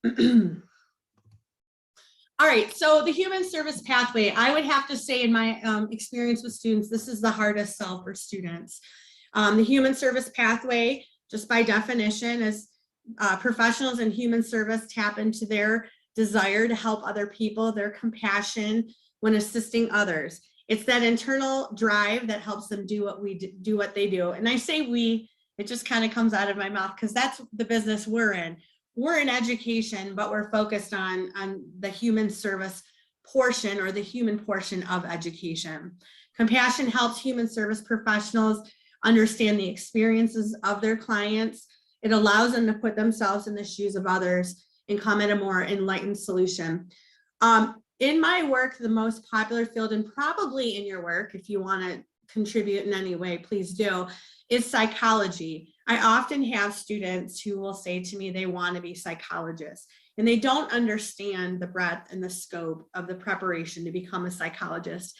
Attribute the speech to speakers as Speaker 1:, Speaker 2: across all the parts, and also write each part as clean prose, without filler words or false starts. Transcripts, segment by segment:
Speaker 1: All right, so the human service pathway, I would have to say in my experience with students, this is the hardest sell for students. The human service pathway, just by definition, is professionals in human service tap into their desire to help other people, their compassion when assisting others. It's that internal drive that helps them do what they do. And I say we, it just kind of comes out of my mouth because that's the business we're in. We're in education, but we're focused on the human service portion or the human portion of education. Compassion helps human service professionals understand the experiences of their clients. It allows them to put themselves in the shoes of others and come at a more enlightened solution. In my work, the most popular field, and probably in your work, if you want to contribute in any way, please do, is psychology. I often have students who will say to me they want to be psychologists, and they don't understand the breadth and the scope of the preparation to become a psychologist.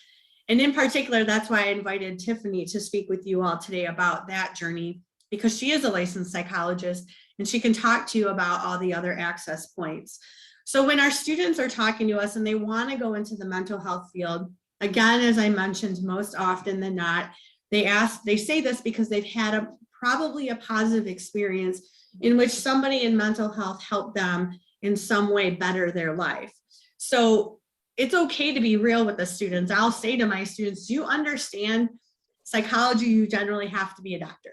Speaker 1: And in particular, that's why I invited Tiffany to speak with you all today about that journey, because she is a licensed psychologist and she can talk to you about all the other access points. So when our students are talking to us and they want to go into the mental health field, again, as I mentioned, most often than not, they say this because they've had probably a positive experience in which somebody in mental health helped them in some way better their life. So it's okay to be real with the students. I'll say to my students, do you understand psychology? You generally have to be a doctor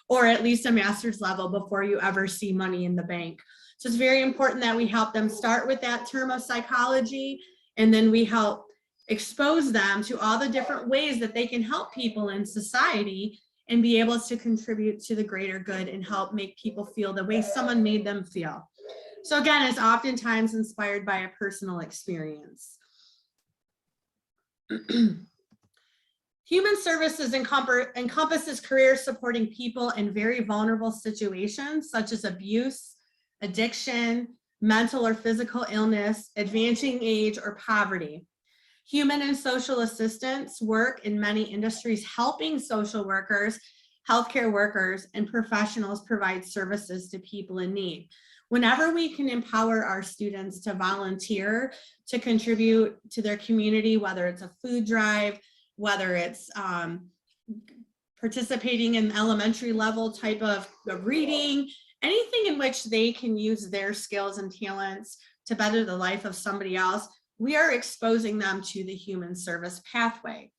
Speaker 1: or at least a master's level before you ever see money in the bank. So it's very important that we help them start with that term of psychology, and then we help expose them to all the different ways that they can help people in society and be able to contribute to the greater good and help make people feel the way someone made them feel. So again, it's oftentimes inspired by a personal experience. Human services encompasses career supporting people in very vulnerable situations such as abuse, addiction, mental or physical illness, advancing age, or poverty. Human and social assistance work in many industries helping social workers, healthcare workers, and professionals provide services to people in need. Whenever we can empower our students to volunteer, to contribute to their community, whether it's a food drive, whether it's participating in elementary level type of reading, anything in which they can use their skills and talents to better the life of somebody else, we are exposing them to the human service pathway.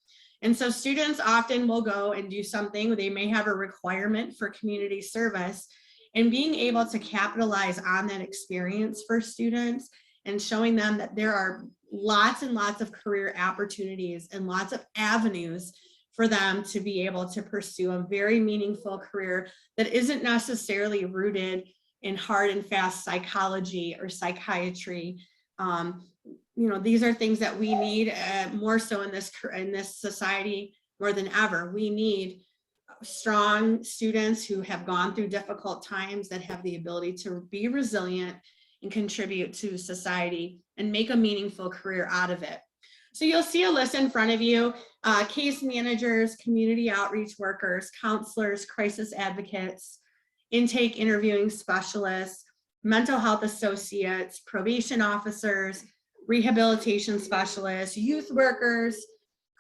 Speaker 1: And so students often will go and do something. They may have a requirement for community service, and being able to capitalize on that experience for students and showing them that there are lots and lots of career opportunities and lots of avenues for them to be able to pursue a very meaningful career that isn't necessarily rooted in hard and fast psychology or psychiatry. You know, these are things that we need more so in this society more than ever. We need strong students who have gone through difficult times, that have the ability to be resilient and contribute to society and make a meaningful career out of it. So you'll see a list in front of you: case managers, community outreach workers, counselors, crisis advocates, intake interviewing specialists, mental health associates, probation officers, rehabilitation specialists, youth workers,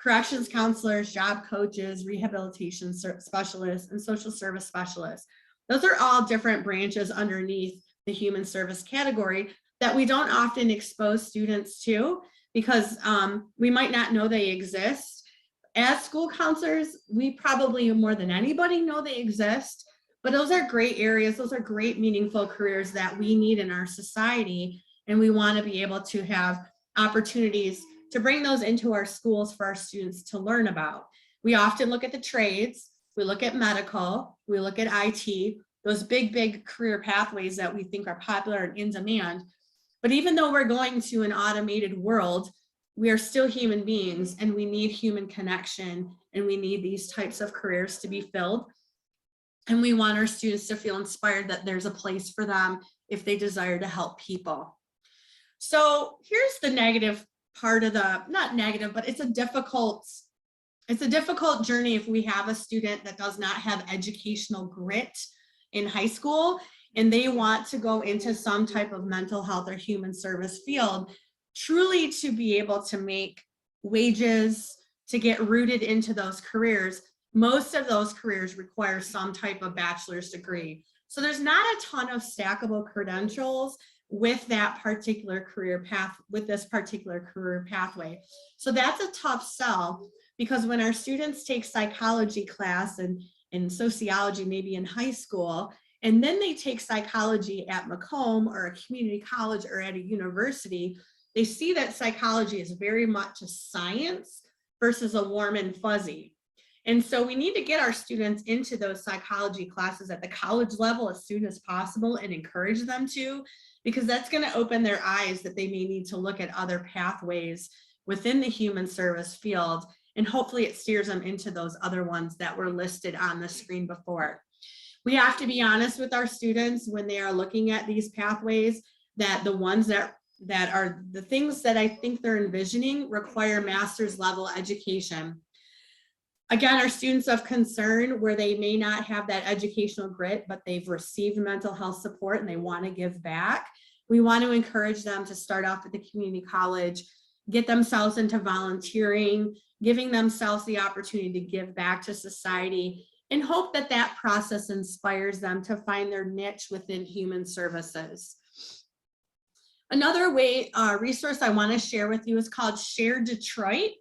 Speaker 1: corrections counselors, job coaches, rehabilitation specialists, and social service specialists. Those are all different branches underneath the human service category that we don't often expose students to because we might not know they exist. As school counselors, we probably more than anybody know they exist, but those are great areas. Those are great meaningful careers that we need in our society. And we want to be able to have opportunities to bring those into our schools for our students to learn about. We often look at the trades, we look at medical, we look at IT, those big career pathways that we think are popular and in demand. But even though we're going to an automated world, we are still human beings and we need human connection, and we need these types of careers to be filled. And we want our students to feel inspired that there's a place for them if they desire to help people. So here's the negative part of not negative, but it's a difficult journey if we have a student that does not have educational grit in high school and they want to go into some type of mental health or human service field, truly to be able to make wages, to get rooted into those careers, most of those careers require some type of bachelor's degree. So there's not a ton of stackable credentials with that particular career path, with this particular career pathway. So that's a tough sell, because when our students take psychology class and sociology, maybe in high school, and then they take psychology at Macomb or a community college or at a university, they see that psychology is very much a science versus a warm and fuzzy. And so we need to get our students into those psychology classes at the college level as soon as possible and encourage them to, because that's going to open their eyes that they may need to look at other pathways within the human service field. And hopefully it steers them into those other ones that were listed on the screen before. We have to be honest with our students when they are looking at these pathways, that the ones that are the things that I think they're envisioning require master's level education. Again, our students of concern where they may not have that educational grit, but they've received mental health support and they want to give back. We want to encourage them to start off at the community college, get themselves into volunteering, giving themselves the opportunity to give back to society, and hope that that process inspires them to find their niche within human services. Another resource I want to share with you is called Share Detroit.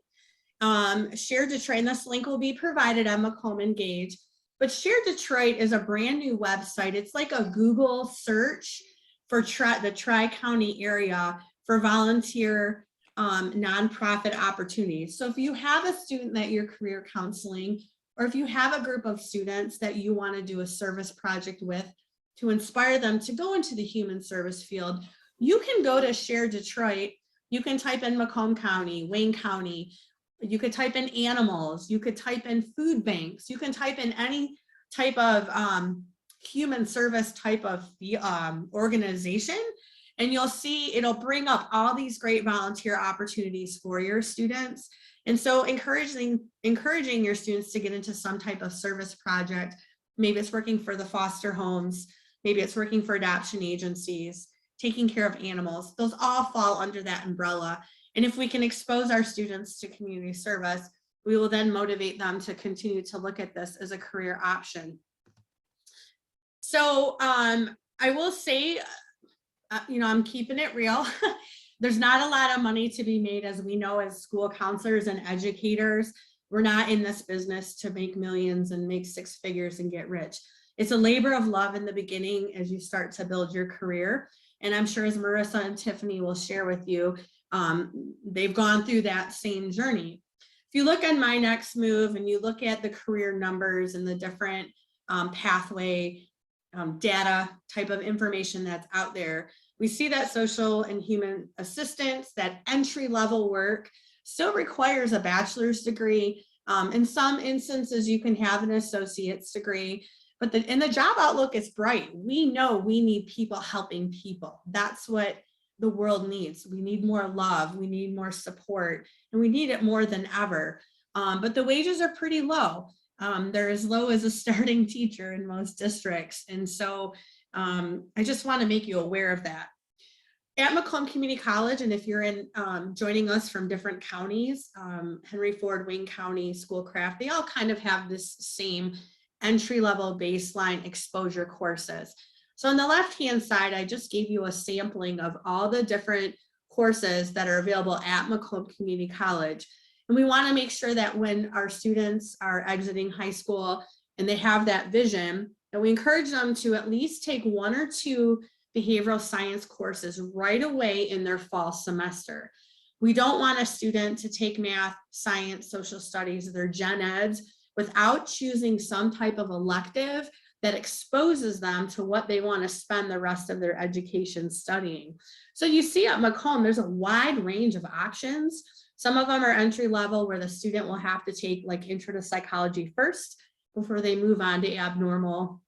Speaker 1: Share Detroit, and this link will be provided on Macomb Engage. But Share Detroit is a brand new website. It's like a Google search for the Tri-County area for volunteer nonprofit opportunities. So if you have a student that you're career counseling, or if you have a group of students that you want to do a service project with to inspire them to go into the human service field, you can go to Share Detroit. You can type in Macomb County, Wayne County. You could type in animals. You could type in food banks. You can type in any type of human service type of organization, and you'll see it'll bring up all these great volunteer opportunities for your students. And so encouraging your students to get into some type of service project. Maybe it's working for the foster homes. Maybe it's working for adoption agencies, taking care of animals. Those all fall under that umbrella. And if we can expose our students to community service, we will then motivate them to continue to look at this as a career option. So I will say, I'm keeping it real. There's not a lot of money to be made, as we know, as school counselors and educators. We're not in this business to make millions and make six figures and get rich. It's a labor of love in the beginning as you start to build your career. And I'm sure, as Marissa and Tiffany will share with you, they've gone through that same journey. If you look at My Next Move and you look at the career numbers and the different pathway data type of information that's out there, we see that social and human assistance, that entry level work, still requires a bachelor's degree. In some instances, you can have an associate's degree, but in the job outlook, it's bright. We know we need people helping people. That's what the world needs. We need more love. We need more support, and we need it more than ever. But the wages are pretty low. They're as low as a starting teacher in most districts. And so I just want to make you aware of that. At Macomb Community College, and if you're joining us from different counties, Henry Ford, Wayne County, Schoolcraft, they all kind of have this same entry-level baseline exposure courses. So on the left-hand side, I just gave you a sampling of all the different courses that are available at Macomb Community College. And we want to make sure that when our students are exiting high school and they have that vision, that we encourage them to at least take one or two behavioral science courses right away in their fall semester. We don't want a student to take math, science, social studies, their gen eds, without choosing some type of elective that exposes them to what they want to spend the rest of their education studying. So you see at Macomb, there's a wide range of options. Some of them are entry level, where the student will have to take like intro to psychology first before they move on to abnormal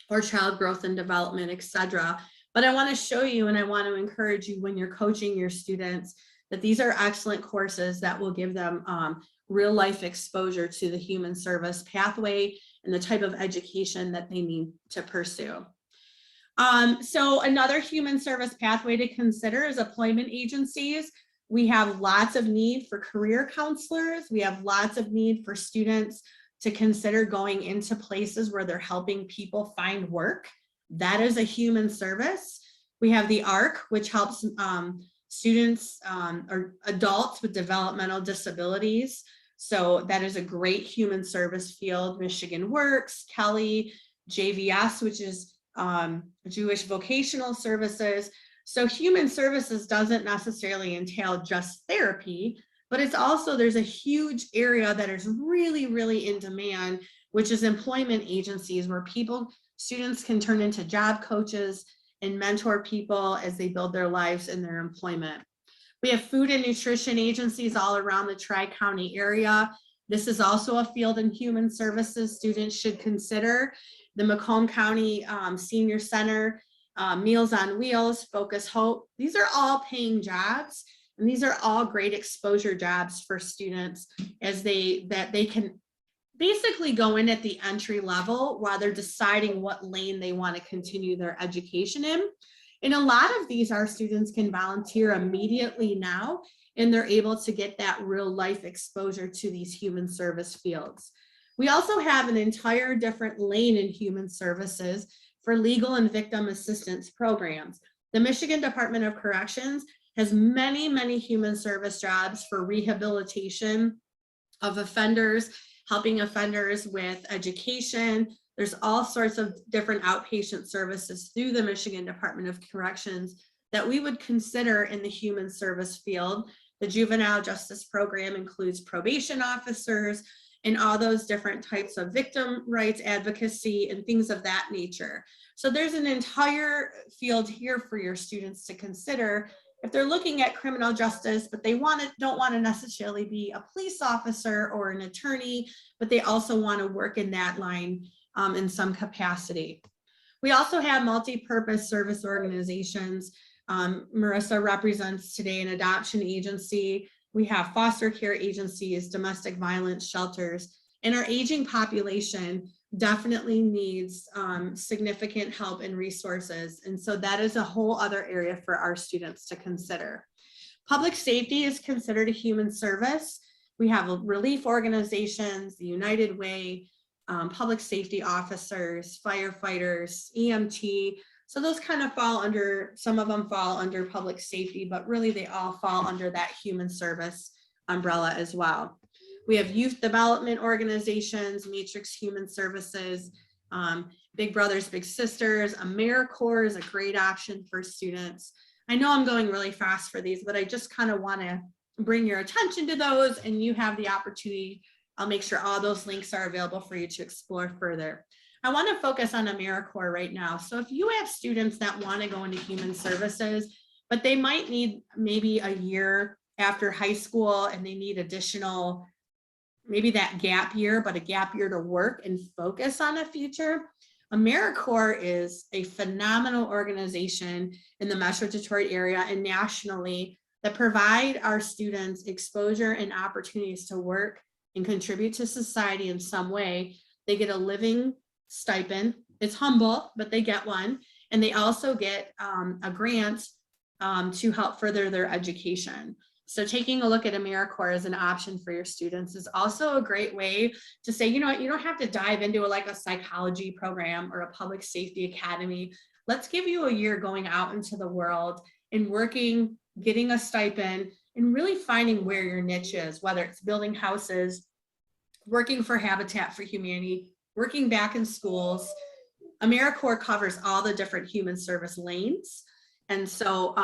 Speaker 1: or child growth and development, etc. But I want to show you, and I want to encourage you when you're coaching your students, that these are excellent courses that will give them real life exposure to the human service pathway and the type of education that they need to pursue. So another human service pathway to consider is employment agencies. We have lots of need for career counselors. We have lots of need for students to consider going into places where they're helping people find work. That is a human service. We have the ARC, which helps students or adults with developmental disabilities. So that is a great human service field. Michigan Works, Kelly, JVS, which is Jewish Vocational Services. So human services doesn't necessarily entail just therapy, but it's also, there's a huge area that is really, really in demand, which is employment agencies, where students can turn into job coaches and mentor people as they build their lives in their employment. We have food and nutrition agencies all around the Tri-County area. This is also a field in human services students should consider. The Macomb County Senior Center, Meals on Wheels, Focus Hope, these are all paying jobs, and these are all great exposure jobs for students as they can basically go in at the entry level while they're deciding what lane they want to continue their education in. And a lot of these, our students can volunteer immediately now, and they're able to get that real life exposure to these human service fields. We also have an entire different lane in human services for legal and victim assistance programs. The Michigan Department of Corrections has many, many human service jobs for rehabilitation of offenders, helping offenders with education. There's all sorts of different outpatient services through the Michigan Department of Corrections that we would consider in the human service field. The juvenile justice program includes probation officers and all those different types of victim rights advocacy and things of that nature. So there's an entire field here for your students to consider if they're looking at criminal justice, but they don't want to necessarily be a police officer or an attorney, but they also want to work in that line in some capacity. We also have multi-purpose service organizations. Marissa represents today an adoption agency. We have foster care agencies, domestic violence shelters, and our aging population definitely needs significant help and resources. And so that is a whole other area for our students to consider. Public safety is considered a human service. We have relief organizations, the United Way, public safety officers, firefighters, EMT. So those kind of fall under, some of them fall under public safety, but really they all fall under that human service umbrella as well. We have youth development organizations, Matrix Human Services, Big Brothers Big Sisters. AmeriCorps is a great option for students. I know I'm going really fast for these, but I just kind of want to bring your attention to those, and you have the opportunity. I'll make sure all those links are available for you to explore further. I want to focus on AmeriCorps right now. So if you have students that want to go into human services, but they might need maybe a year after high school and they need additional, maybe that gap year, but a gap year to work and focus on a future, AmeriCorps is a phenomenal organization in the Metro Detroit area and nationally that provide our students exposure and opportunities to work and contribute to society in some way. They get a living stipend. It's humble, but they get one. And they also get a grant to help further their education. So taking a look at AmeriCorps as an option for your students is also a great way to say, you know what, you don't have to dive into like a psychology program or a public safety academy. Let's give you a year going out into the world and working, getting a stipend, and really finding where your niche is, whether it's building houses, working for Habitat for Humanity, working back in schools. AmeriCorps covers all the different human service lanes. And so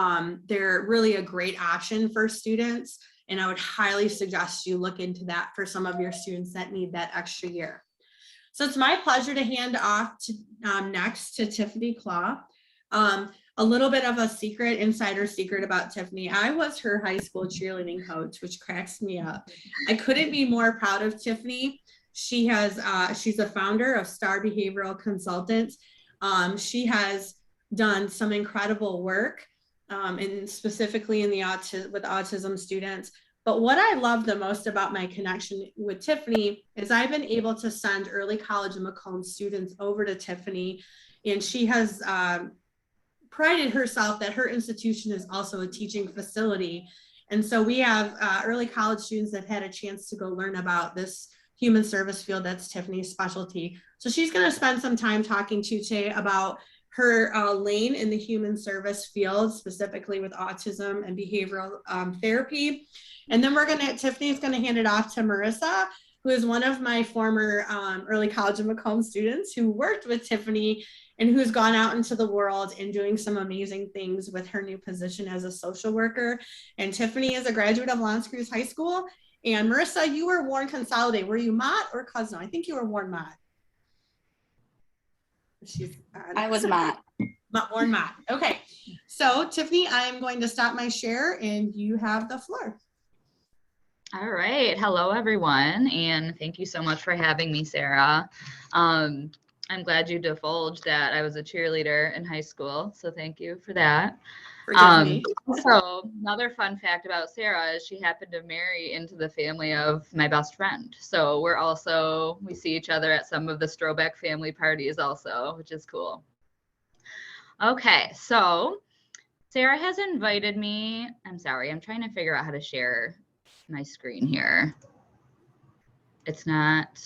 Speaker 1: they're really a great option for students. And I would highly suggest you look into that for some of your students that need that extra year. So it's my pleasure to hand off to, next to Tiffany Claw. A little bit of a secret, insider secret about Tiffany. I was her high school cheerleading coach, which cracks me up. I couldn't be more proud of Tiffany. She has, she's a founder of Star Behavioral Consultants. She has done some incredible work, and specifically in the with autism students. But what I love the most about my connection with Tiffany is I've been able to send early college and Macomb students over to Tiffany And she has prided herself that her institution is also a teaching facility. And so we have early college students that had a chance to go learn about this human service field. That's Tiffany's specialty. So she's going to spend some time talking to you today about her lane in the human service field, specifically with autism and behavioral therapy. And then Tiffany's going to hand it off to Marissa, who is one of my former early college and Macomb students who worked with Tiffany and who's gone out into the world and doing some amazing things with her new position as a social worker. And Tiffany is a graduate of L'Anse Creuse High School. And Marissa, you were Warren Consolidated. Were you Mott or Cousin? I think you were Warren Mott.
Speaker 2: I was Mott.
Speaker 1: Warren Mott. Okay. So Tiffany, I'm going to stop my share and you have the floor.
Speaker 3: All right. Hello, everyone. And thank you so much for having me, Sarah. I'm glad you divulged that I was a cheerleader in high school. So thank you for that. So another fun fact about Sarah is she happened to marry into the family of my best friend. So we see each other at some of the Strobeck family parties also, which is cool. Okay. So Sarah has invited me. I'm sorry. I'm trying to figure out how to share my screen here. It's not.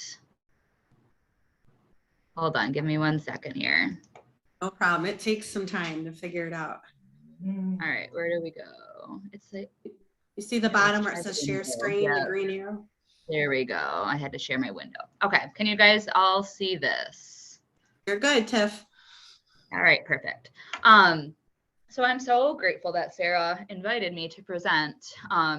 Speaker 3: Hold on, give me 1 second here.
Speaker 1: No problem. It takes some time to figure it out.
Speaker 3: All right, where do we go? It's like,
Speaker 1: you see the bottom where it says share screen, the green arrow.
Speaker 3: There we go. I had to share my window. Okay, can you guys all see this?
Speaker 1: You're good, Tiff.
Speaker 3: All right, perfect. So I'm so grateful that Sarah invited me to present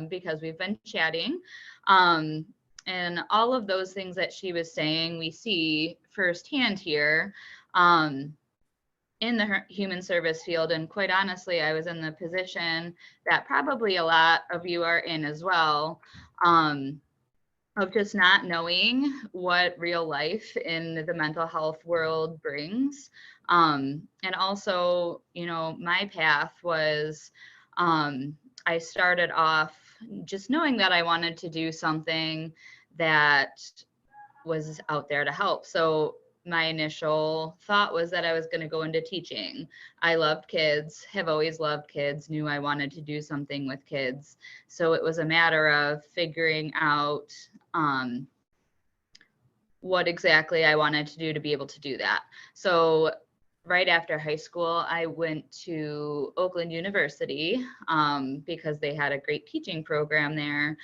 Speaker 3: because we've been chatting. And all of those things that she was saying, we see firsthand here in the human service field. And quite honestly, I was in the position that probably a lot of you are in as well, of just not knowing what real life in the mental health world brings. And also, you know, my path was, I started off just knowing that I wanted to do something that was out there to help. So my initial thought was that I was going to go into teaching. I loved kids, have always loved kids, knew I wanted to do something with kids. So it was a matter of figuring out what exactly I wanted to do to be able to do that. So right after high school, I went to Oakland University because they had a great teaching program there.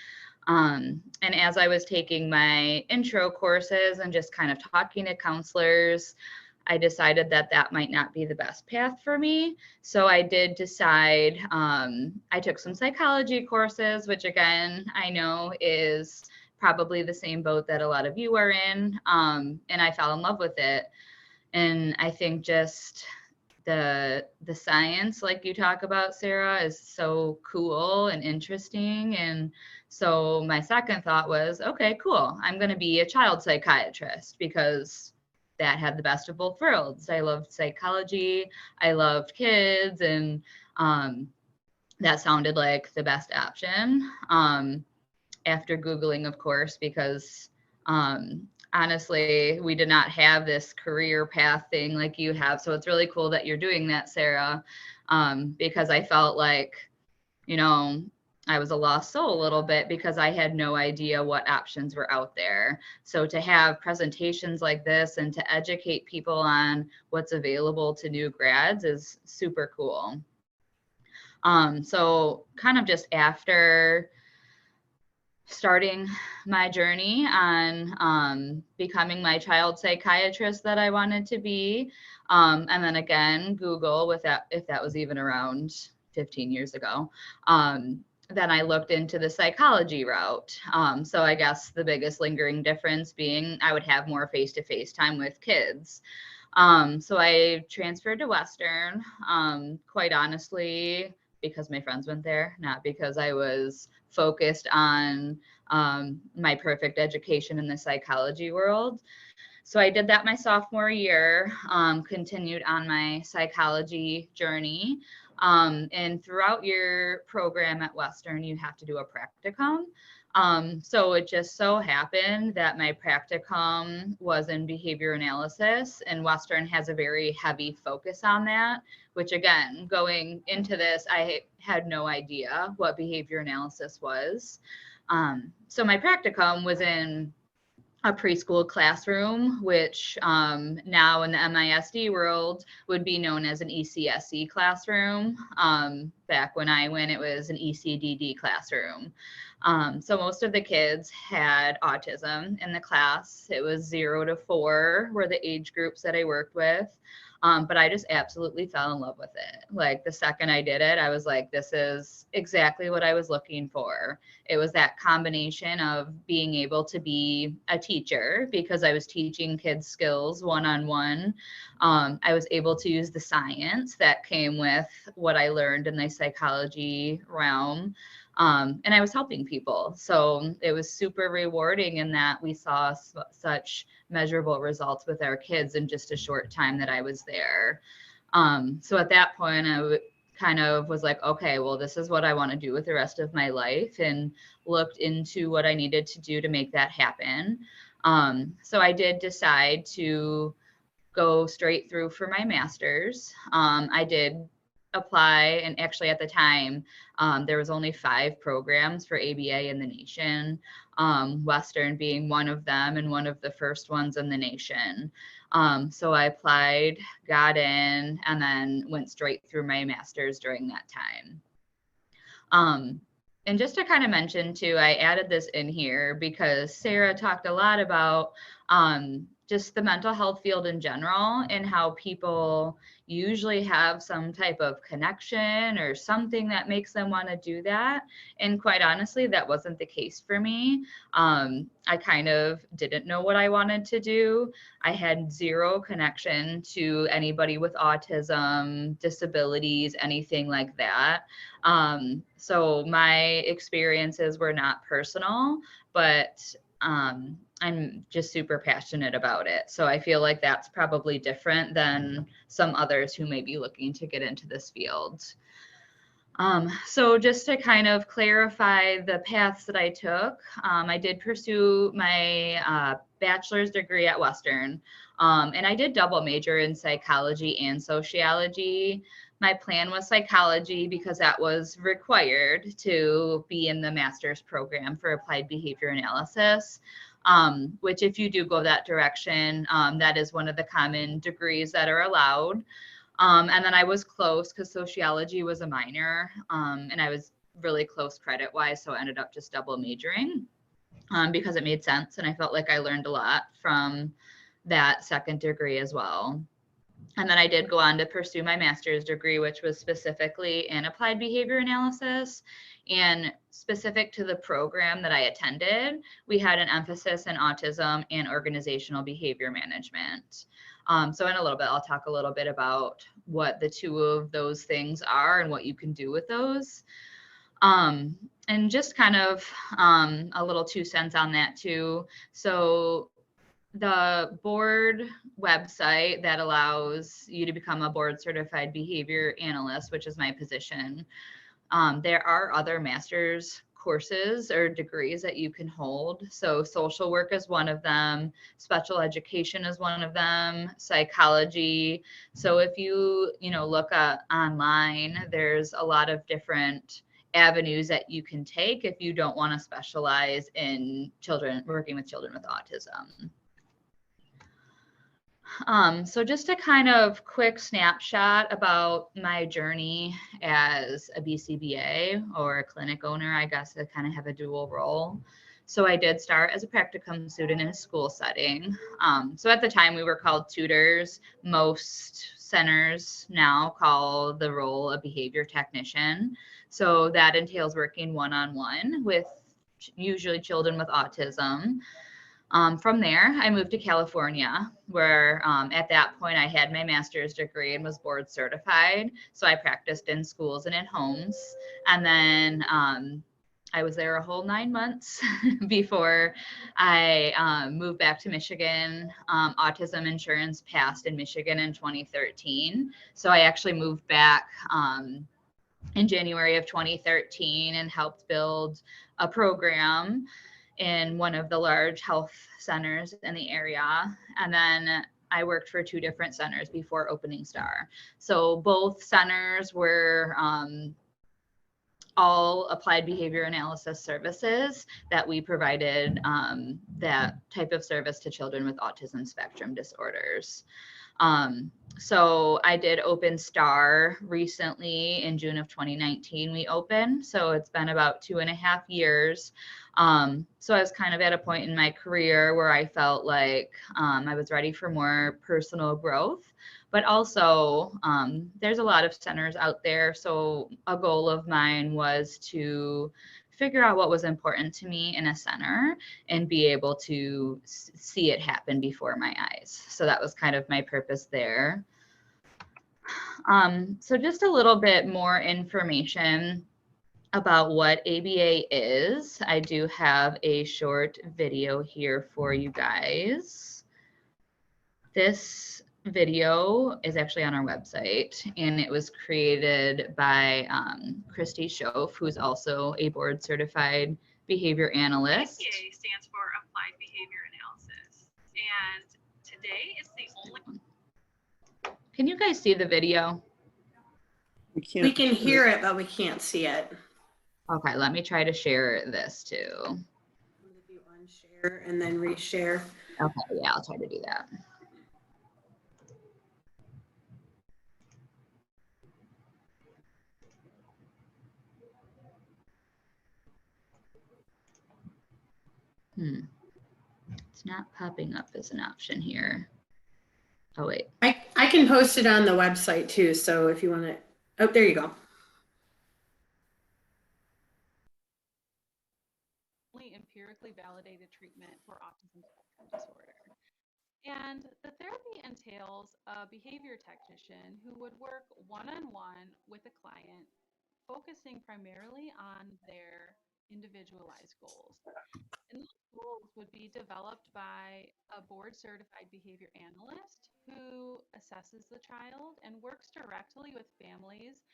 Speaker 3: And as I was taking my intro courses and just kind of talking to counselors, I decided that that might not be the best path for me. So I did decide, I took some psychology courses, which again, I know is probably the same boat that a lot of you are in. And I fell in love with it. And I think just the science, like you talk about, Sarah, is so cool and interesting. And so my second thought was, okay, cool. I'm going to be a child psychiatrist because that had the best of both worlds. I loved psychology. I loved kids. And that sounded like the best option after Googling, of course, because honestly, we did not have this career path thing like you have. So it's really cool that you're doing that, Sarah, because I felt like, you know, I was a lost soul a little bit because I had no idea what options were out there. So to have presentations like this and to educate people on what's available to new grads is super cool. So kind of just after starting my journey on becoming my child psychiatrist that I wanted to be. And then again, Google, with that, if that was even around 15 years ago, then I looked into the psychology route. So I guess the biggest lingering difference being I would have more face-to-face time with kids. So I transferred to Western, quite honestly, because my friends went there, not because I was focused on my perfect education in the psychology world. So I did that my sophomore year, continued on my psychology journey. And throughout your program at Western, you have to do a practicum. So it just so happened that my practicum was in behavior analysis, and Western has a very heavy focus on that, which again, going into this, I had no idea what behavior analysis was. So my practicum was in a preschool classroom, which now in the MISD world would be known as an ECSE classroom. Back when I went, it was an ECDD classroom. So most of the kids had autism in the class. It was 0 to 4 were the age groups that I worked with. But I just absolutely fell in love with it. Like the second I did it, I was like, this is exactly what I was looking for. It was that combination of being able to be a teacher because I was teaching kids skills one-on-one. I was able to use the science that came with what I learned in the psychology realm. And I was helping people. So it was super rewarding in that we saw such measurable results with our kids in just a short time that I was there. So at that point, I kind of was like, okay, well, this is what I want to do with the rest of my life, and looked into what I needed to do to make that happen. So I did decide to go straight through for my master's. I did apply, and actually at the time there was only 5 programs for ABA in the nation, Western being one of them and one of the first ones in the nation. So I applied, got in, and then went straight through my master's during that time. And just to kind of mention too, I added this in here because Sarah talked a lot about just the mental health field in general and how people usually have some type of connection or something that makes them want to do that. And quite honestly, that wasn't the case for me. I kind of didn't know what I wanted to do. I had 0 connection to anybody with autism, disabilities, anything like that. So my experiences were not personal, but I'm just super passionate about it. So I feel like that's probably different than some others who may be looking to get into this field. So just to kind of clarify the paths that I took, I did pursue my bachelor's degree at Western, and I did double major in psychology and sociology. My plan was psychology because that was required to be in the master's program for applied behavior analysis, which if you do go that direction, that is one of the common degrees that are allowed. And then I was close because sociology was a minor, and I was really close credit wise. So I ended up just double majoring because it made sense. And I felt like I learned a lot from that second degree as well. And then I did go on to pursue my master's degree, which was specifically in applied behavior analysis. And specific to the program that I attended, we had an emphasis in autism and organizational behavior management. So in a little bit, I'll talk a little bit about what the 2 of those things are and what you can do with those. And just kind of a little 2 cents on that too. So the board website that allows you to become a board certified behavior analyst, which is my position, there are other master's courses or degrees that you can hold. So social work is one of them, special education is one of them, psychology. So if you look online, there's a lot of different avenues that you can take if you don't want to specialize in working with children with autism. So just a kind of quick snapshot about my journey as a BCBA or a clinic owner. I guess I kind of have a dual role. So I did start as a practicum student in a school setting. So at the time we were called tutors. Most centers now call the role a behavior technician. So that entails working one-on-one with usually children with autism. From there, I moved to California, where at that point I had my master's degree and was board certified. So I practiced in schools and in homes. And then I was there a whole 9 months before I moved back to Michigan. Autism insurance passed in Michigan in 2013. So I actually moved back in January of 2013 and helped build a program in one of the large health centers in the area. And then I worked for 2 different centers before opening STAR. So both centers were all applied behavior analysis services that we provided that type of service to children with autism spectrum disorders. So I did open STAR recently in June of 2019, we opened. So it's been about 2.5 years. So I was kind of at a point in my career where I felt like I was ready for more personal growth, but also there's a lot of centers out there. So a goal of mine was to figure out what was important to me in a center and be able to see it happen before my eyes. So that was kind of my purpose there. So just a little bit more information about what ABA is. I do have a short video here for you guys. This video is actually on our website, and it was created by Christy Schoaf, who's also a board certified behavior analyst.
Speaker 4: ABA stands for Applied Behavior Analysis, and today is the only.
Speaker 3: Can you guys see the video?
Speaker 1: We can hear it, but we can't see it.
Speaker 3: Okay, let me try to share this too.
Speaker 1: I'm gonna do unshare and then reshare.
Speaker 3: Okay, yeah, I'll try to do that. It's not popping up as an option here. Oh, wait.
Speaker 1: I can post it on the website too. So if you want to, oh, there you go.
Speaker 4: Only empirically validated treatment for autism spectrum disorder. And the therapy entails a behavior technician who would work one-on-one with a client, focusing primarily on their individualized goals. And those goals would be developed by a board certified behavior analyst who assesses the child and works directly with families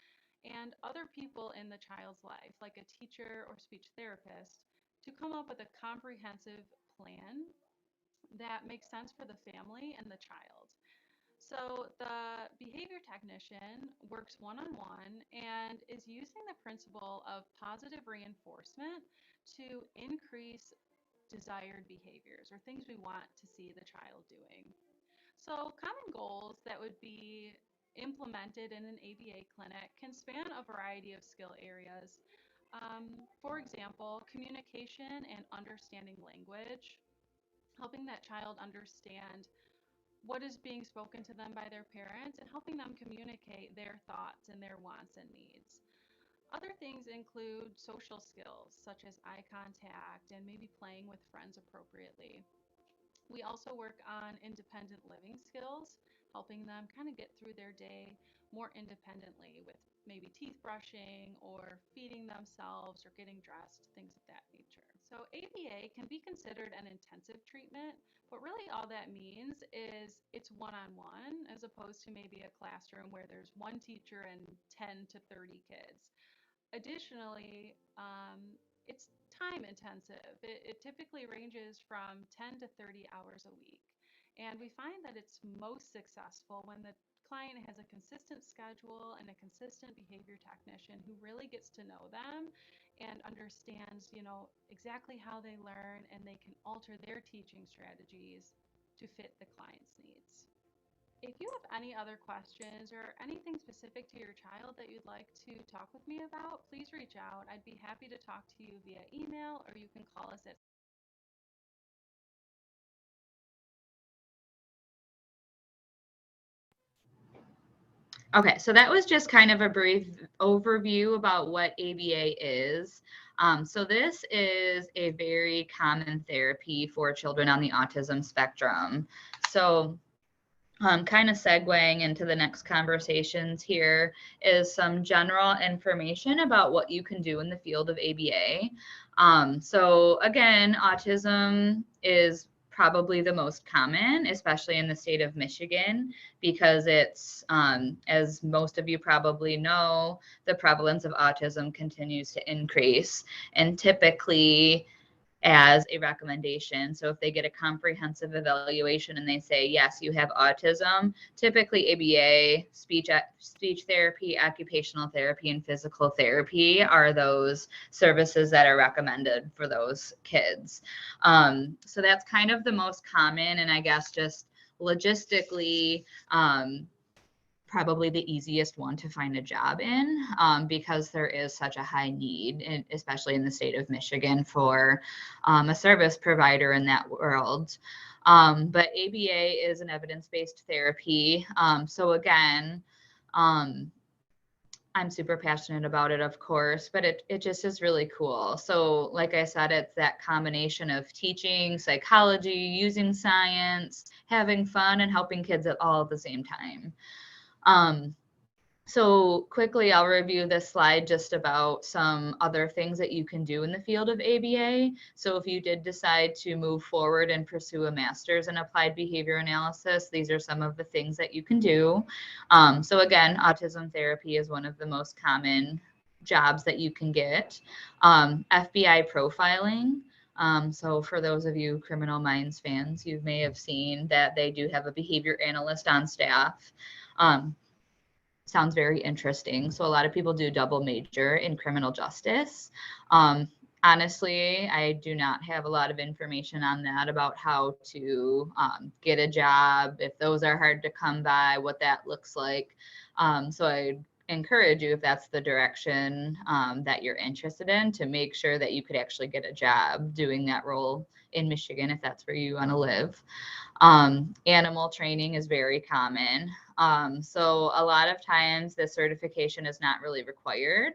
Speaker 4: and other people in the child's life, like a teacher or speech therapist, to come up with a comprehensive plan that makes sense for the family and the child. So the behavior technician works one-on-one and is using the principle of positive reinforcement to increase desired behaviors or things we want to see the child doing. So common goals that would be implemented in an ABA clinic can span a variety of skill areas. For example, communication and understanding language, helping that child understand what is being spoken to them by their parents and helping them communicate their thoughts and their wants and needs. Other things include social skills such as eye contact and maybe playing with friends appropriately. We also work on independent living skills, helping them kind of get through their day more independently with maybe teeth brushing or feeding themselves or getting dressed, things of that nature. So ABA can be considered an intensive treatment, but really all that means is it's one-on-one as opposed to maybe a classroom where there's one teacher and 10 to 30 kids. Additionally, it's time intensive. It typically ranges from 10 to 30 hours a week. And we find that it's most successful when the client has a consistent schedule and a consistent behavior technician who really gets to know them and understands, exactly how they learn, and they can alter their teaching strategies to fit the client's needs. If you have any other questions or anything specific to your child that you'd like to talk with me about, please reach out. I'd be happy to talk to you via email, or you can call us at
Speaker 3: Okay, so that was just kind of a brief overview about what ABA is. So this is a very common therapy for children on the autism spectrum. So kind of segueing into the next conversations here is some general information about what you can do in the field of ABA. So again, autism is probably the most common, especially in the state of Michigan, because it's, as most of you probably know, the prevalence of autism continues to increase. And typically, as a recommendation. So if they get a comprehensive evaluation and they say, yes, you have autism, typically ABA, speech therapy, occupational therapy, and physical therapy are those services that are recommended for those kids. So that's kind of the most common, and I guess just logistically, probably the easiest one to find a job in, because there is such a high need, especially in the state of Michigan, for a service provider in that world. But ABA is an evidence-based therapy. So again, I'm super passionate about it, of course, but it just is really cool. So like I said, it's that combination of teaching, psychology, using science, having fun, and helping kids all at the same time. So quickly, I'll review this slide just about some other things that you can do in the field of ABA. So if you did decide to move forward and pursue a master's in applied behavior analysis, these are some of the things that you can do. So again, autism therapy is one of the most common jobs that you can get. FBI profiling. So for those of you Criminal Minds fans, you may have seen that they do have a behavior analyst on staff. Sounds very interesting. So a lot of people do double major in criminal justice. Honestly, I do not have a lot of information on that, about how to get a job, if those are hard to come by, what that looks like. So I encourage you, if that's the direction that you're interested in, to make sure that you could actually get a job doing that role in Michigan, if that's where you want to live. Animal training is very common. So a lot of times the certification is not really required,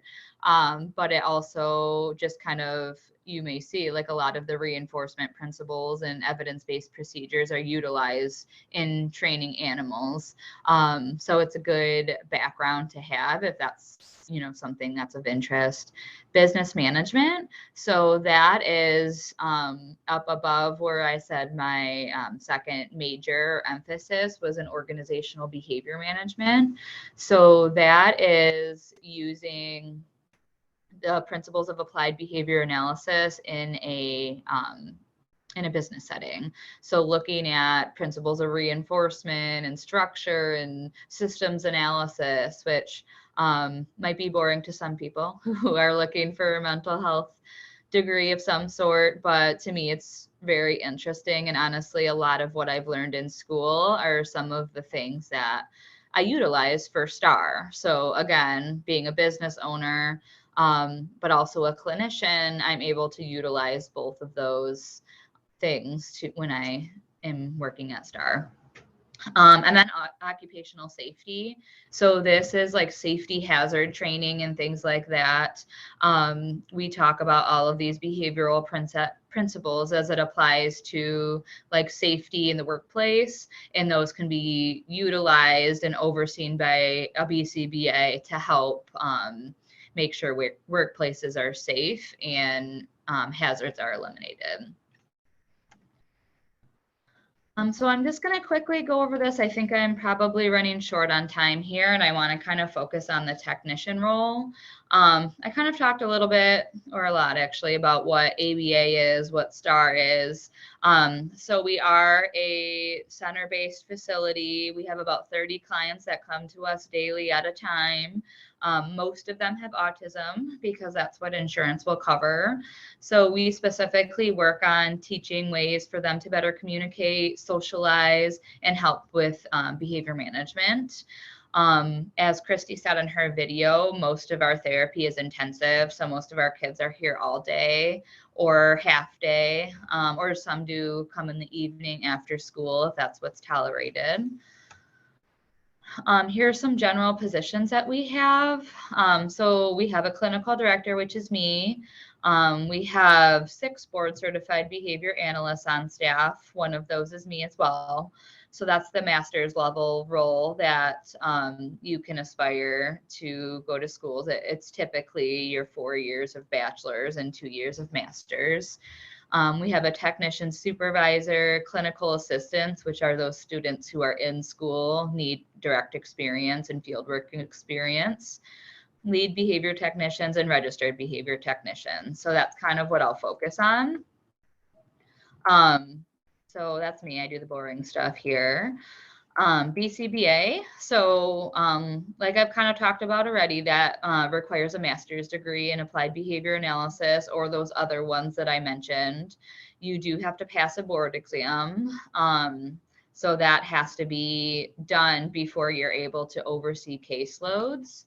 Speaker 3: but it also just kind of, you may see like a lot of the reinforcement principles and evidence-based procedures are utilized in training animals. So it's a good background to have if that's, something that's of interest. Business management. So that is up above where I said my second major emphasis was in organizational behavior management. So that is using the principles of applied behavior analysis in a business setting. So looking at principles of reinforcement and structure and systems analysis, which might be boring to some people who are looking for a mental health degree of some sort, but to me it's very interesting. And honestly, a lot of what I've learned in school are some of the things that I utilize for STAR. So again, being a business owner, but also a clinician, I'm able to utilize both of those things when I am working at STAR. And then occupational safety. So this is like safety hazard training and things like that. We talk about all of these behavioral principles as it applies to like safety in the workplace, and those can be utilized and overseen by a BCBA to help make sure workplaces are safe and hazards are eliminated. So I'm just going to quickly go over this. I think I'm probably running short on time here, and I want to kind of focus on the technician role. I kind of talked a little bit, or a lot actually, about what ABA is, what STAR is. So we are a center-based facility. We have about 30 clients that come to us daily at a time. Most of them have autism because that's what insurance will cover. So we specifically work on teaching ways for them to better communicate, socialize, and help with behavior management. As Christy said in her video, most of our therapy is intensive. So most of our kids are here all day or half day, or some do come in the evening after school if that's what's tolerated. Here are some general positions that we have. So we have a clinical director, which is me. We have 6 board certified behavior analysts on staff. One of those is me as well. So that's the master's level role that you can aspire to go to schools. It's typically your 4 years of bachelor's and 2 years of master's. We have a technician supervisor, clinical assistants, which are those students who are in school, need direct experience and field work experience, lead behavior technicians, and registered behavior technicians. So that's kind of what I'll focus on. So that's me. I do the boring stuff here. BCBA. So like I've kind of talked about already, that requires a master's degree in applied behavior analysis or those other ones that I mentioned. You do have to pass a board exam. So that has to be done before you're able to oversee caseloads.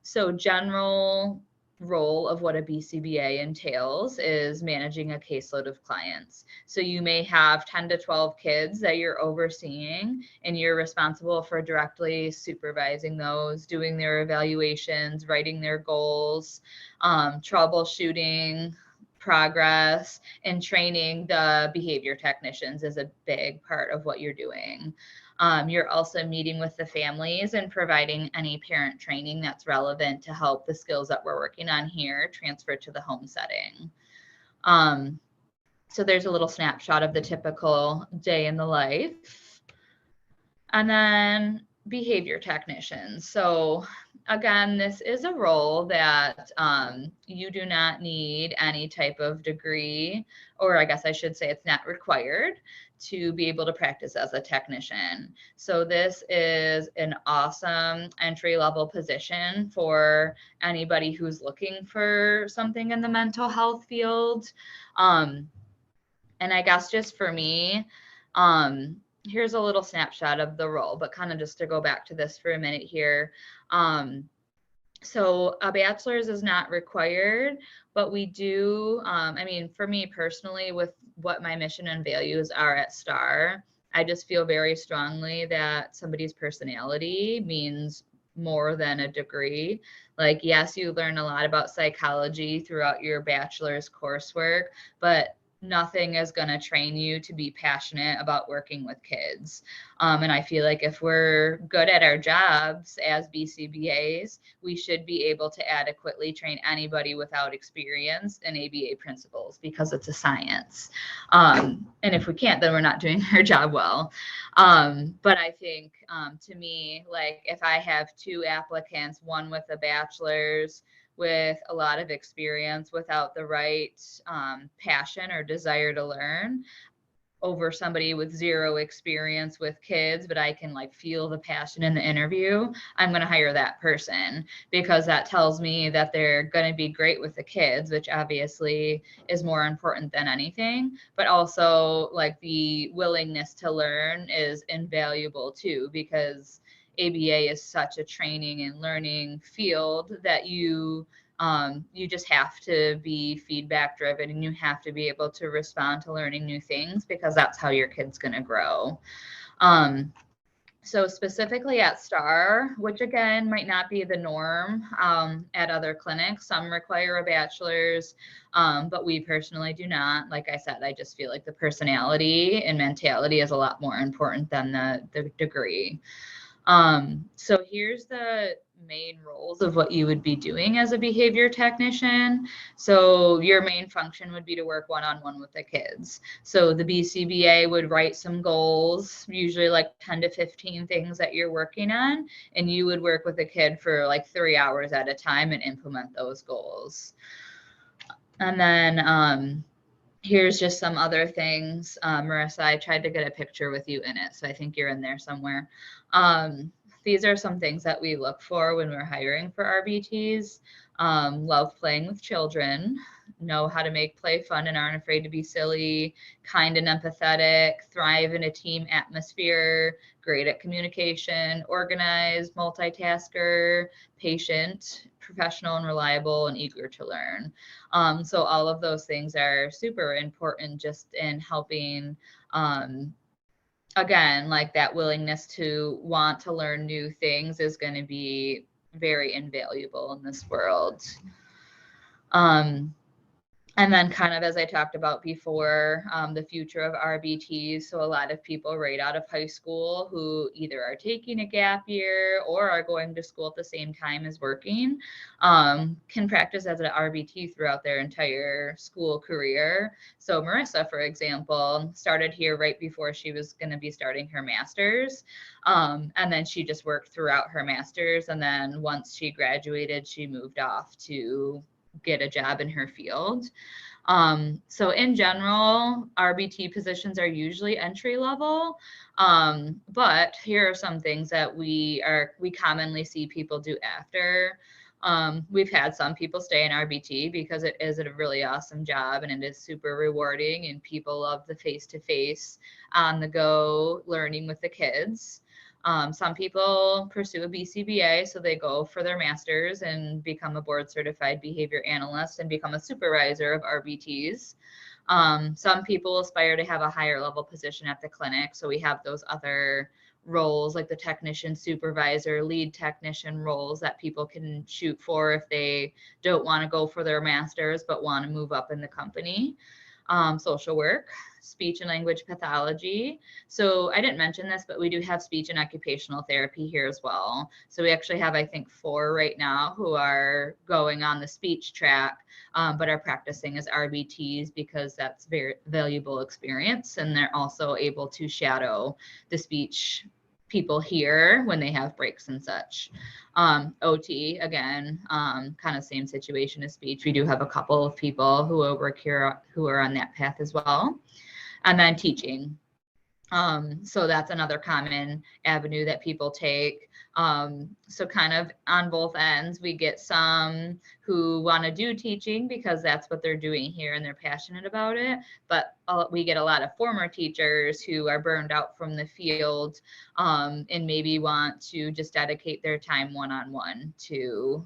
Speaker 3: So general role of what a BCBA entails is managing a caseload of clients. So you may have 10 to 12 kids that you're overseeing, and you're responsible for directly supervising those, doing their evaluations, writing their goals, troubleshooting progress, and training the behavior technicians is a big part of what you're doing. You're also meeting with the families and providing any parent training that's relevant to help the skills that we're working on here transfer to the home setting. So there's a little snapshot of the typical day in the life. And then behavior technicians. So again, this is a role that you do not need any type of degree, or I guess I should say it's not required to be able to practice as a technician. So this is an awesome entry-level position for anybody who's looking for something in the mental health field. And I guess just for me, here's a little snapshot of the role, but kind of just to go back to this for a minute here. So a bachelor's is not required, but we do, I mean, for me personally, with what my mission and values are at STAR, I just feel very strongly that somebody's personality means more than a degree. Like, yes, you learn a lot about psychology throughout your bachelor's coursework, but nothing is going to train you to be passionate about working with kids. And I feel like if we're good at our jobs as BCBAs, we should be able to adequately train anybody without experience in ABA principles, because it's a science. And if we can't, then we're not doing our job well. But I think to me, like if I have 2 applicants, one with a bachelor's, with a lot of experience without the right passion or desire to learn, over somebody with 0 experience with kids, but I can like feel the passion in the interview, I'm going to hire that person, because that tells me that they're going to be great with the kids, which obviously is more important than anything, but also like the willingness to learn is invaluable too, because ABA is such a training and learning field that you just have to be feedback driven, and you have to be able to respond to learning new things, because that's how your kid's going to grow. So specifically at STAR, which again might not be the norm at other clinics, some require a bachelor's, but we personally do not. Like I said, I just feel like the personality and mentality is a lot more important than the degree. So here's the main roles of what you would be doing as a behavior technician. So your main function would be to work one-on-one with the kids. So the BCBA would write some goals, usually like 10 to 15 things that you're working on, and you would work with a kid for like 3 hours at a time and implement those goals. And then here's just some other things. Marissa, I tried to get a picture with you in it, so I think you're in there somewhere. These are some things that we look for when we're hiring for RBTs. Love playing with children, know how to make play fun and aren't afraid to be silly, kind and empathetic, thrive in a team atmosphere, great at communication, organized, multitasker, patient, professional and reliable, and eager to learn. So all of those things are super important just in helping, again, like that willingness to want to learn new things is going to be very invaluable in this world. And then kind of as I talked about before, the future of RBTs. So a lot of people right out of high school who either are taking a gap year or are going to school at the same time as working can practice as an RBT throughout their entire school career. So Marissa, for example, started here right before she was going to be starting her master's. And then she just worked throughout her master's. And then once she graduated, she moved off to get a job in her field. So in general, RBT positions are usually entry level, but here are some things that we commonly see people do after. We've had some people stay in RBT because it is a really awesome job and it is super rewarding, and people love the face-to-face, on the go learning with the kids. Some people pursue a BCBA, so they go for their master's and become a board certified behavior analyst and become a supervisor of RBTs. Some people aspire to have a higher level position at the clinic. So we have those other roles like the technician, supervisor, lead technician roles that people can shoot for if they don't want to go for their master's but want to move up in the company. Social work, speech and language pathology. So I didn't mention this, but we do have speech and occupational therapy here as well. So we actually have, I think, 4 right now who are going on the speech track, but are practicing as RBTs because that's very valuable experience. And they're also able to shadow the speech people here when they have breaks and such. OT, again, kind of same situation as speech. We do have a couple of people who work here who are on that path as well. And then teaching. So that's another common avenue that people take. So kind of on both ends, we get some who want to do teaching because that's what they're doing here and they're passionate about it. But we get a lot of former teachers who are burned out from the field and maybe want to just dedicate their time one-on-one to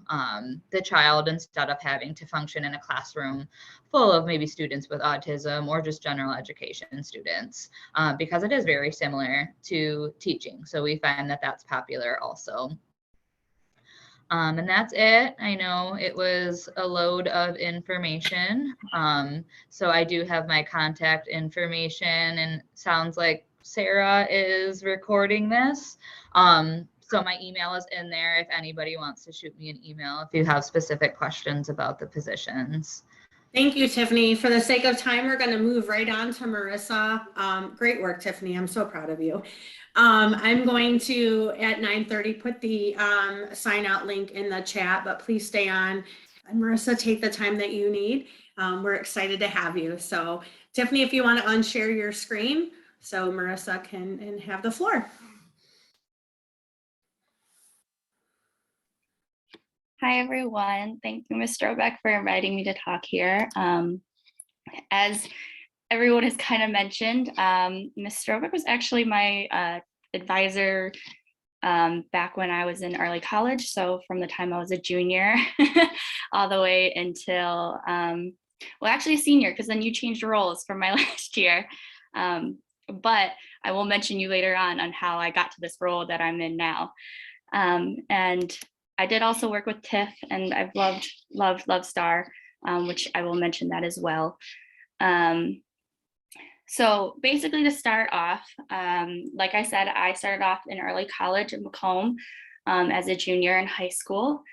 Speaker 3: the child instead of having to function in a classroom full of maybe students with autism or just general education students, because it is very similar to teaching. So we find that that's popular also. And that's it. I know it was a load of information. So I do have my contact information, and sounds like Sarah is recording this. So my email is in there if anybody wants to shoot me an email if you have specific questions about the positions.
Speaker 1: Thank you, Tiffany. For the sake of time, we're going to move right on to Marissa. Great work, Tiffany. I'm so proud of you. I'm going to, at 9:30, put the sign out link in the chat, but please stay on. And Marissa, take the time that you need. We're excited to have you. So Tiffany, if you want to unshare your screen so Marissa can have the floor.
Speaker 2: Hi, everyone. Thank you, Ms. Strobeck, for inviting me to talk here. As everyone has kind of mentioned, Ms. Strobeck was actually my advisor back when I was in early college. So from the time I was a junior all the way until, well, actually a senior, because then you changed roles for my last year. But I will mention you later on how I got to this role that I'm in now. And I did also work with Tiff, and I've loved Star, which I will mention that as well. So basically to start off, like I said, I started off in early college in Macomb as a junior in high school.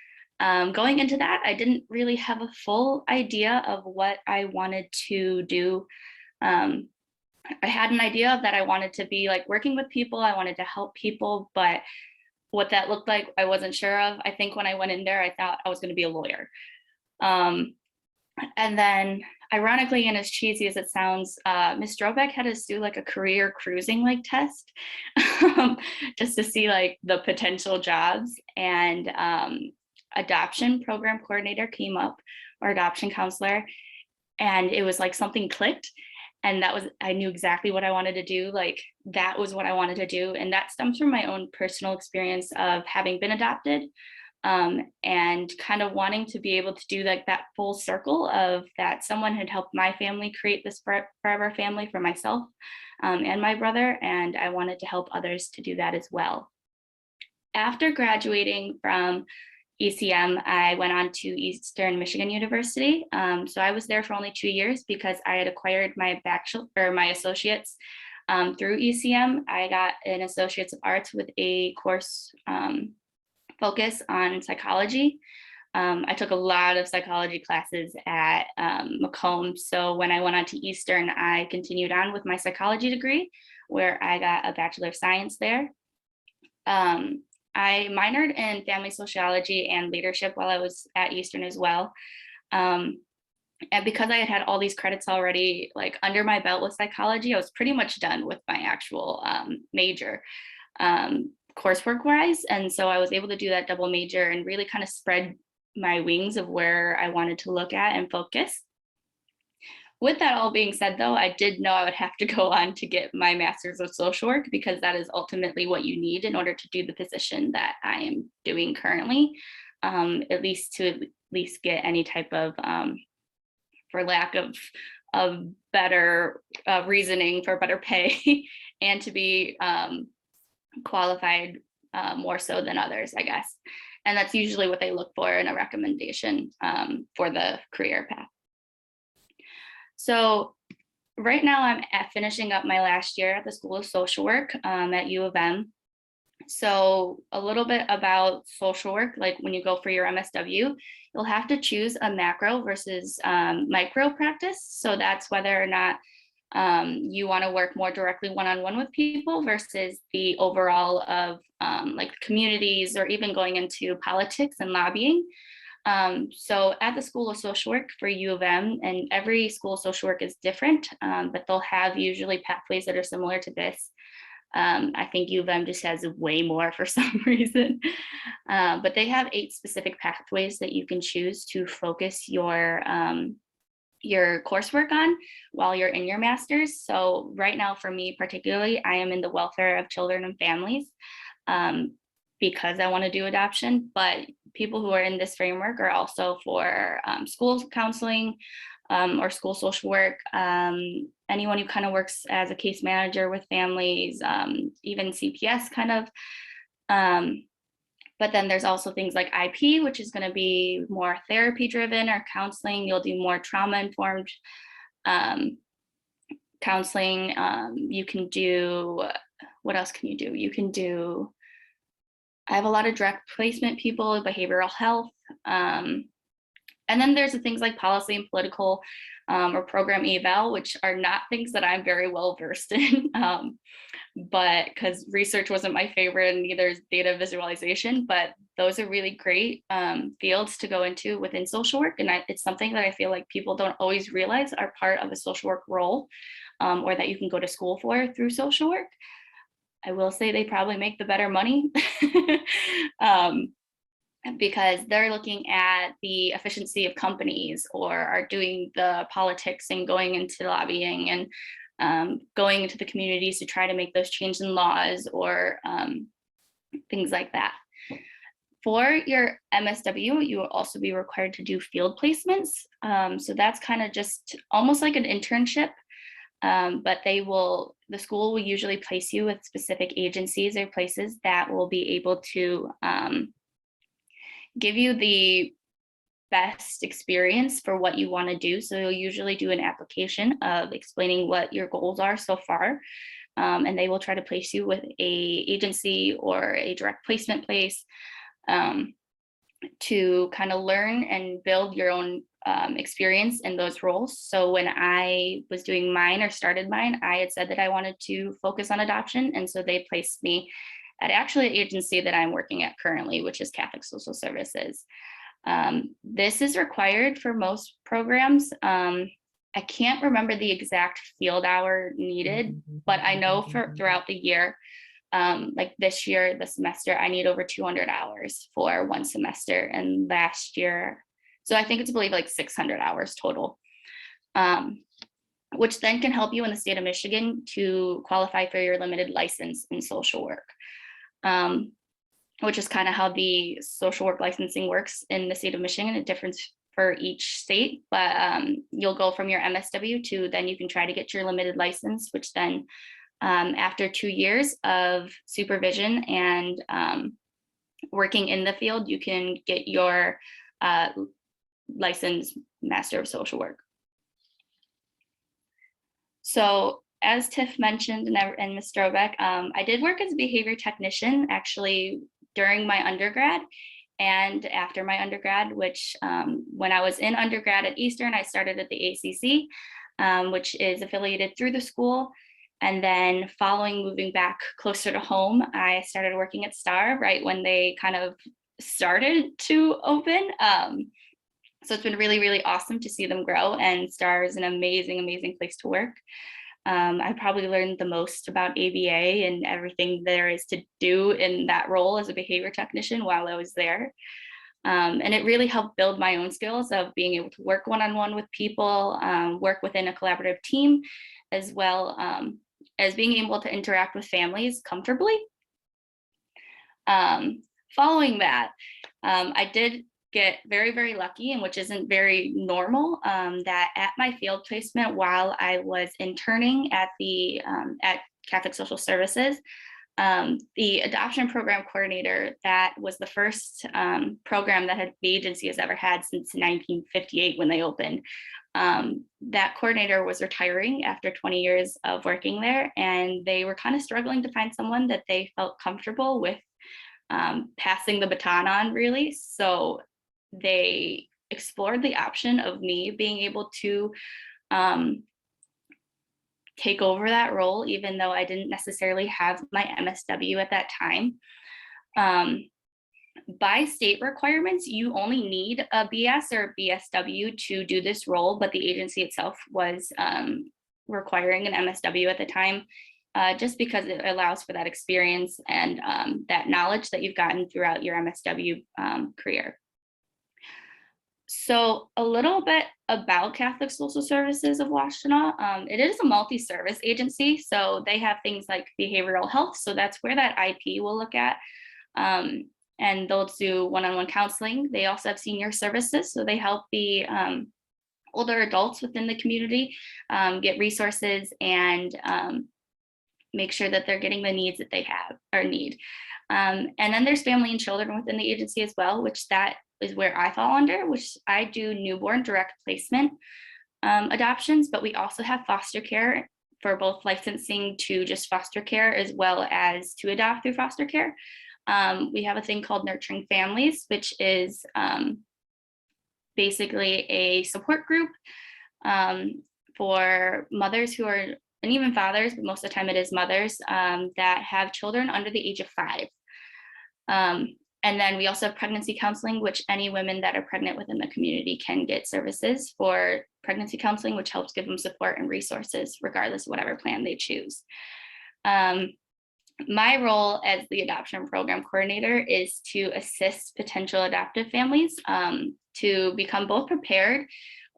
Speaker 2: Going into that, I didn't really have a full idea of what I wanted to do. I had an idea that I wanted to be like working with people, I wanted to help people, but what that looked like, I wasn't sure of. I think when I went in there, I thought I was going to be a lawyer. And then ironically, and as cheesy as it sounds, Ms. Strobeck had us do like a career cruising like test just to see like the potential jobs, and adoption program coordinator came up, or adoption counselor. And it was like something clicked. And that was, I knew exactly what I wanted to do. Like that was what I wanted to do. And that stems from my own personal experience of having been adopted, and kind of wanting to be able to do like that full circle of that someone had helped my family create this forever family for myself and my brother. And I wanted to help others to do that as well. After graduating from ECM, I went on to Eastern Michigan University. So I was there for only 2 years because I had acquired my bachelor or my associates through ECM. I got an Associates of Arts with a course focus on psychology. I took a lot of psychology classes at Macomb. So when I went on to Eastern, I continued on with my psychology degree, where I got a Bachelor of Science there. I minored in family sociology and leadership while I was at Eastern as well. And because I had all these credits already like under my belt with psychology, I was pretty much done with my actual major coursework wise. And so I was able to do that double major and really kind of spread my wings of where I wanted to look at and focus. With that all being said, though, I did know I would have to go on to get my master's of social work, because that is ultimately what you need in order to do the position that I am doing currently, at least get any type of, for lack of better reasoning, for better pay, and to be qualified more so than others, I guess. And that's usually what they look for in a recommendation for the career path. So right now I'm finishing up my last year at the School of Social Work at U of M. So a little bit about social work, like when you go for your MSW, you'll have to choose a macro versus micro practice. So that's whether or not you want to work more directly one-on-one with people versus the overall of like communities, or even going into politics and lobbying. So at the School of Social Work for U of M, and every school of social work is different, but they'll have usually pathways that are similar to this. I think U of M just has way more for some reason, but they have 8 specific pathways that you can choose to focus your coursework on while you're in your master's. So right now for me particularly, I am in the welfare of children and families because I want to do adoption, but people who are in this framework are also for school counseling or school social work, anyone who kind of works as a case manager with families, even CPS kind of. But then there's also things like IP, which is going to be more therapy driven, or counseling. You'll do more trauma informed counseling. You can do, what else can you do? You can do, I have a lot of direct placement people, behavioral health. And then there's the things like policy and political or program eval, which are not things that I'm very well versed in. But because research wasn't my favorite, and neither is data visualization, but those are really great fields to go into within social work. And it's something that I feel like people don't always realize are part of a social work role, or that you can go to school for through social work. I will say they probably make the better money because they're looking at the efficiency of companies, or are doing the politics and going into lobbying and going into the communities to try to make those changes in laws, or things like that. For your MSW, you will also be required to do field placements. So that's kind of just almost like an internship, but the school will usually place you with specific agencies or places that will be able to give you the best experience for what you want to do. So you'll usually do an application of explaining what your goals are so far, and they will try to place you with a agency or a direct placement place to kind of learn and build your own experience in those roles. So when I was doing mine, or started mine, I had said that I wanted to focus on adoption, and so they placed me at actually an agency that I'm working at currently, which is Catholic Social Services. This is required for most programs. I can't remember the exact field hour needed, but I know throughout the year, like this year, the semester, I need over 200 hours for one semester. And last year, so I think it's, I believe, like 600 hours total, which then can help you in the state of Michigan to qualify for your limited license in social work. Which is kind of how the social work licensing works in the state of Michigan. It differs for each state, but you'll go from your MSW to then you can try to get your limited license, which then after 2 years of supervision and working in the field, you can get your licensed Master of Social Work. So as Tiff mentioned and Ms. Strobeck, I did work as a behavior technician actually during my undergrad and after my undergrad, which when I was in undergrad at Eastern, I started at the ACC, which is affiliated through the school. And then following moving back closer to home, I started working at STAR right when they kind of started to open. So it's been really, really awesome to see them grow, and STAR is an amazing, amazing place to work. I probably learned the most about ABA and everything there is to do in that role as a behavior technician while I was there. And it really helped build my own skills of being able to work one-on-one with people, work within a collaborative team, as well as being able to interact with families comfortably. Following that, I did get very, very lucky, and which isn't very normal, that at my field placement while I was interning at the at Catholic Social Services, the adoption program coordinator, that was the first program that the agency has ever had since 1958 when they opened. That coordinator was retiring after 20 years of working there, and they were kind of struggling to find someone that they felt comfortable with passing the baton on, really. So they explored the option of me being able to take over that role, even though I didn't necessarily have my MSW at that time. By state requirements, you only need a BS or a BSW to do this role, but the agency itself was requiring an MSW at the time, just because it allows for that experience and that knowledge that you've gotten throughout your MSW career. So a little bit about Catholic Social Services of Washtenaw. It is a multi-service agency, so they have things like behavioral health. So that's where that IP will look at. And they'll do one-on-one counseling. They also have senior services, so they help the older adults within the community get resources and make sure that they're getting the needs that they have or need. And then there's family and children within the agency as well, which that is where I fall under, which I do newborn direct placement adoptions, but we also have foster care for both licensing to just foster care as well as to adopt through foster care. We have a thing called Nurturing Families, which is basically a support group for mothers who are, and even fathers, but most of the time it is mothers that have children under the age of 5. And then we also have pregnancy counseling, which any women that are pregnant within the community can get services for pregnancy counseling, which helps give them support and resources regardless of whatever plan they choose. My role as the adoption program coordinator is to assist potential adoptive families to become both prepared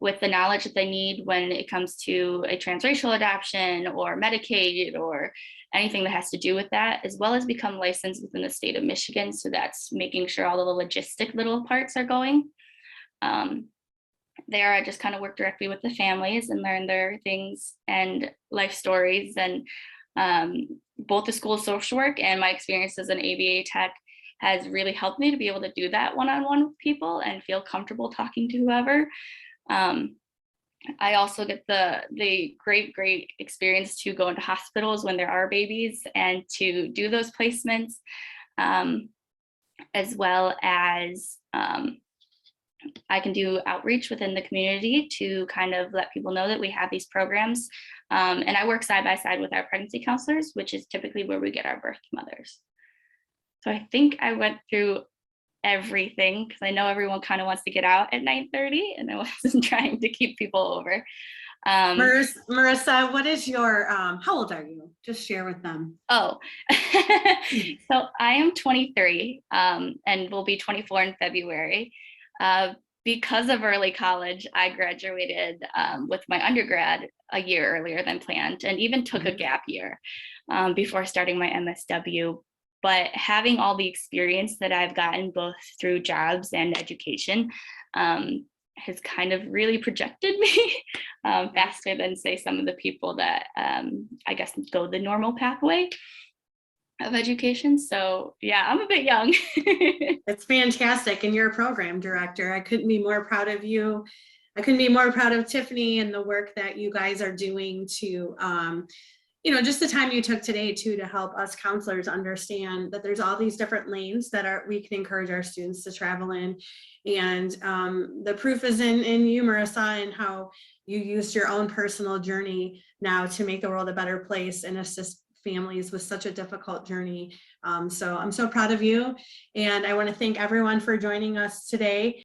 Speaker 2: with the knowledge that they need when it comes to a transracial adoption or Medicaid or anything that has to do with that, as well as become licensed within the state of Michigan. So that's making sure all the logistic little parts are going. There, I just kind of work directly with the families and learn their things and life stories. And both the school of social work and my experience as an ABA tech has really helped me to be able to do that one-on-one with people and feel comfortable talking to whoever. I also get the great experience to go into hospitals when there are babies and to do those placements, as well as I can do outreach within the community to kind of let people know that we have these programs. And I work side by side with our pregnancy counselors, which is typically where we get our birth mothers. So I think I went through everything because I know everyone kind of wants to get out at 9:30 and I wasn't trying to keep people over.
Speaker 1: Marissa, what is your, how old are you? Just share with them.
Speaker 2: Oh, so I am 23 and will be 24 in February. Because of early college, I graduated with my undergrad a year earlier than planned and even took a gap year before starting my MSW. But having all the experience that I've gotten both through jobs and education has kind of really projected me faster than say some of the people that I guess go the normal pathway. of education. So yeah, I'm a bit young.
Speaker 1: It's fantastic. And you're a program director. I couldn't be more proud of you. I couldn't be more proud of Tiffany and the work that you guys are doing to, just the time you took today too, to help us counselors understand that there's all these different lanes that we can encourage our students to travel in. And the proof is in you, Marissa, and how you used your own personal journey now to make the world a better place and assist families with such a difficult journey. So I'm so proud of you. And I want to thank everyone for joining us today.